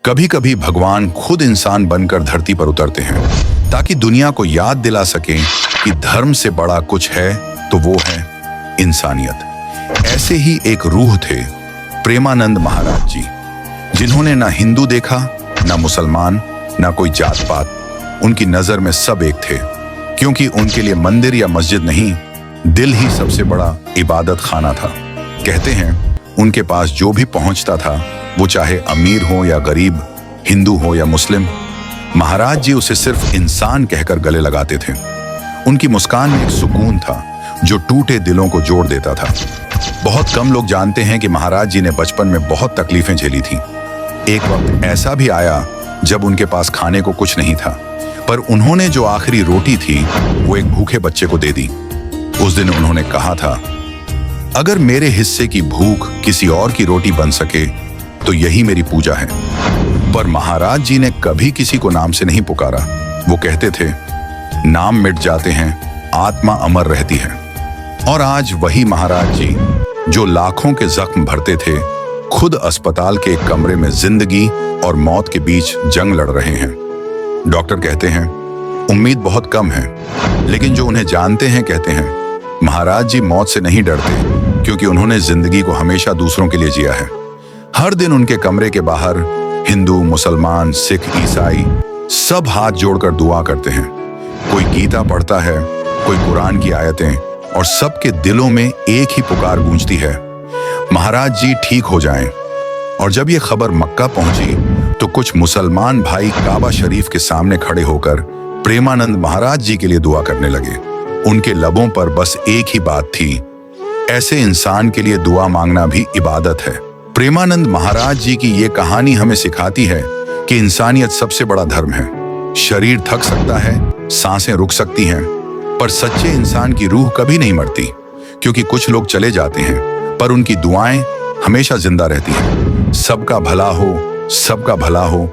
कभी कभी भगवान खुद इंसान बनकर धरती पर उतरते हैं ताकि दुनिया को याद दिला सकें कि धर्म से बड़ा कुछ है तो वो है इंसानियत। ऐसे ही एक रूह थे प्रेमानंद महाराज जी, जिन्होंने ना हिंदू देखा, ना मुसलमान, ना कोई जात पात। उनकी नजर में सब एक थे, क्योंकि उनके लिए मंदिर या मस्जिद नहीं, दिल ही सबसे बड़ा इबादत खाना था। कहते हैं उनके पास जो भी पहुंचता था, वो चाहे अमीर हो या गरीब, हिंदू हो या मुस्लिम, महाराज जी उसे सिर्फ इंसान कहकर गले लगाते थे। उनकी मुस्कान में एक सुकून था जो टूटे दिलों को जोड़ देता था। बहुत कम लोग जानते हैं कि महाराज जी ने बचपन में बहुत तकलीफें झेली थीं। एक वक्त ऐसा भी आया जब उनके पास खाने को कुछ नहीं था, पर उन्होंने जो आखिरी रोटी थी वो एक भूखे बच्चे को दे दी। उस दिन उन्होंने कहा था, अगर मेरे हिस्से की भूख किसी और की रोटी बन सके तो यही मेरी पूजा है। पर महाराज जी ने कभी किसी को नाम से नहीं पुकारा। वो कहते थे, नाम मिट जाते हैं, आत्मा अमर रहती है। और आज वही महाराज जी जो लाखों के जख्म भरते थे, खुद अस्पताल के एक कमरे में जिंदगी और मौत के बीच जंग लड़ रहे हैं। डॉक्टर कहते हैं उम्मीद बहुत कम है, लेकिन जो उन्हें जानते हैं कहते हैं महाराज जी मौत से नहीं डरते, क्योंकि उन्होंने जिंदगी को हमेशा दूसरों के लिए जिया है। हर दिन उनके कमरे के बाहर हिंदू, मुसलमान, सिख, ईसाई सब हाथ जोड़कर दुआ करते हैं। कोई गीता पढ़ता है, कोई कुरान की आयतें, और सबके दिलों में एक ही पुकार गूंजती है, महाराज जी ठीक हो जाएं। और जब ये खबर मक्का पहुंची तो कुछ मुसलमान भाई काबा शरीफ के सामने खड़े होकर प्रेमानंद महाराज जी के लिए दुआ करने लगे। उनके लबों पर बस एक ही बात थी, ऐसे इंसान के लिए दुआ मांगना भी इबादत है। प्रेमानंद महाराज जी की ये कहानी हमें सिखाती है कि इंसानियत सबसे बड़ा धर्म है। शरीर थक सकता है, सांसें रुक सकती हैं, पर सच्चे इंसान की रूह कभी नहीं मरती, क्योंकि कुछ लोग चले जाते हैं पर उनकी दुआएं हमेशा जिंदा रहती हैं। सबका भला हो, सबका भला हो,